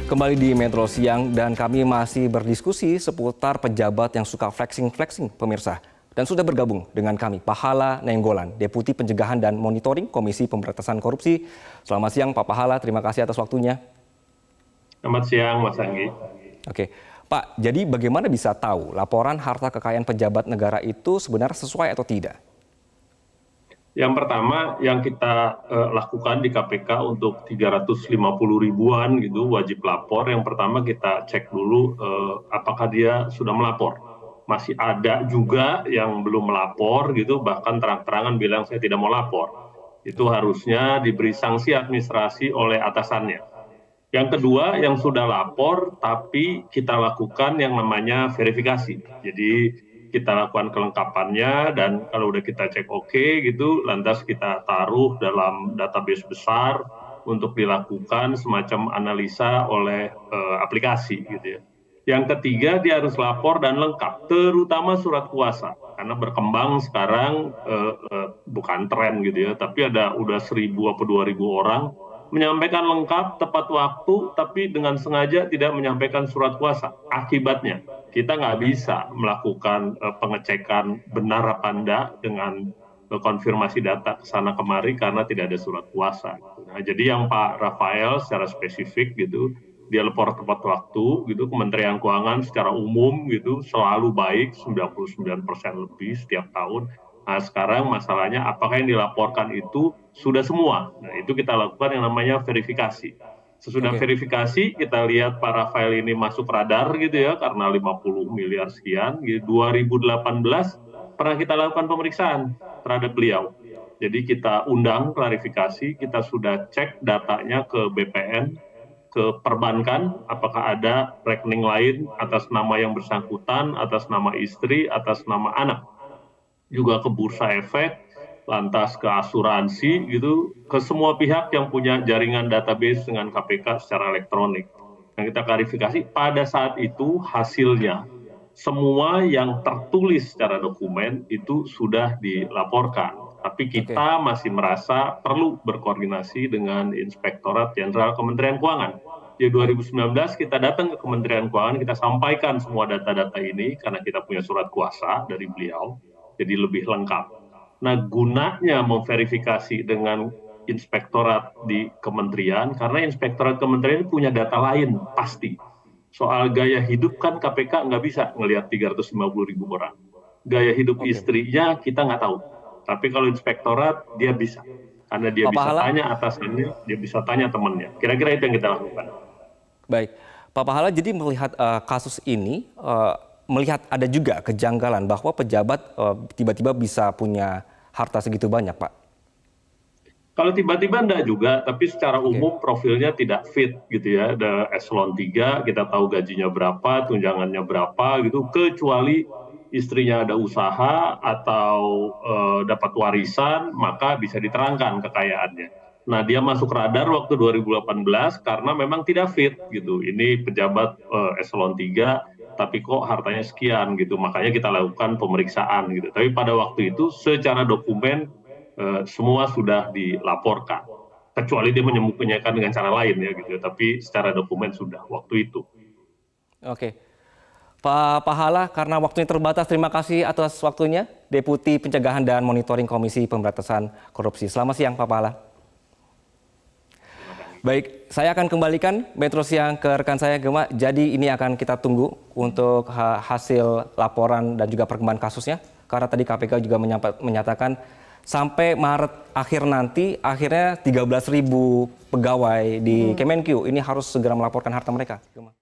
Kembali di Metro Siang dan kami masih berdiskusi seputar pejabat yang suka flexing-flexing pemirsa. Dan sudah bergabung dengan kami Pahala Nainggolan, Deputi Pencegahan dan Monitoring Komisi Pemberantasan Korupsi. Selamat siang Pak Pahala, terima kasih atas waktunya. Selamat siang Mas Anggi. Oke, Pak, jadi bagaimana bisa tahu laporan harta kekayaan pejabat negara itu sebenarnya sesuai atau tidak? Yang pertama yang kita lakukan di KPK untuk 350 ribuan gitu wajib lapor, yang pertama kita cek dulu apakah dia sudah melapor. Masih ada juga yang belum melapor gitu, bahkan terang-terangan bilang saya tidak mau lapor. Itu harusnya diberi sanksi administrasi oleh atasannya. Yang kedua, yang sudah lapor tapi kita lakukan yang namanya verifikasi. Jadi kita lakukan kelengkapannya dan kalau udah kita cek oke gitu, lantas kita taruh dalam database besar untuk dilakukan semacam analisa oleh aplikasi gitu ya. Yang ketiga, dia harus lapor dan lengkap, terutama surat kuasa, karena berkembang sekarang bukan tren gitu ya, tapi udah 1.000 atau 2.000 orang menyampaikan lengkap tepat waktu, tapi dengan sengaja tidak menyampaikan surat kuasa. Akibatnya, kita nggak bisa melakukan pengecekan benar apa enggak dengan konfirmasi data ke sana kemari karena tidak ada surat kuasa. Nah, jadi yang Pak Rafael secara spesifik gitu, dia lapor tepat waktu gitu, Kementerian Keuangan secara umum gitu selalu baik, 99% lebih setiap tahun. Nah, sekarang masalahnya apakah yang dilaporkan itu sudah semua. Nah, itu kita lakukan yang namanya verifikasi. Sesudah verifikasi, kita lihat Pak Rafael ini masuk radar gitu ya, karena 50 miliar sekian. Gitu. 2018 pernah kita lakukan pemeriksaan terhadap beliau. Jadi kita undang klarifikasi, kita sudah cek datanya ke BPN, ke perbankan, apakah ada rekening lain atas nama yang bersangkutan, atas nama istri, atas nama anak. Juga ke bursa efek, lantas ke asuransi gitu, ke semua pihak yang punya jaringan database dengan KPK secara elektronik. Yang kita klarifikasi pada saat itu hasilnya semua yang tertulis secara dokumen itu sudah dilaporkan. Tapi kita masih merasa perlu berkoordinasi dengan Inspektorat Jenderal Kementerian Keuangan. Di 2019 kita datang ke Kementerian Keuangan, kita sampaikan semua data-data ini karena kita punya surat kuasa dari beliau. Jadi lebih lengkap. Nah, gunanya memverifikasi dengan inspektorat di kementerian, karena inspektorat kementerian punya data lain, pasti. Soal gaya hidup kan KPK nggak bisa ngelihat 350 ribu orang. Gaya hidup istrinya kita nggak tahu. Tapi kalau inspektorat, dia bisa. Karena dia Pak bisa Pahala, tanya atasannya, dia bisa tanya temannya. Kira-kira itu yang kita lakukan. baik. Pak Pahala, jadi melihat kasus ini, melihat ada juga kejanggalan bahwa pejabat tiba-tiba bisa punya harta segitu banyak, Pak? Kalau tiba-tiba enggak juga, tapi secara umum profilnya tidak fit gitu ya. Ada eselon 3, kita tahu gajinya berapa, tunjangannya berapa gitu, kecuali istrinya ada usaha atau dapat warisan, maka bisa diterangkan kekayaannya. Nah, dia masuk radar waktu 2018 karena memang tidak fit gitu. Ini pejabat eselon 3, tapi kok hartanya sekian gitu. Makanya kita lakukan pemeriksaan gitu. Tapi pada waktu itu secara dokumen semua sudah dilaporkan. Kecuali dia menyembunyikan dengan cara lain ya gitu. Tapi secara dokumen sudah waktu itu. Oke. Pak Pahala, karena waktunya terbatas, terima kasih atas waktunya, Deputi Pencegahan dan Monitoring Komisi Pemberantasan Korupsi. Selamat siang, Pak Pahala. Baik, saya akan kembalikan Metro Siang ke rekan saya, Gema. Jadi ini akan kita tunggu untuk hasil laporan dan juga perkembangan kasusnya. Karena tadi KPK juga menyatakan sampai Maret akhir nanti, akhirnya 13.000 pegawai di Kemenkeu ini harus segera melaporkan harta mereka. Gema.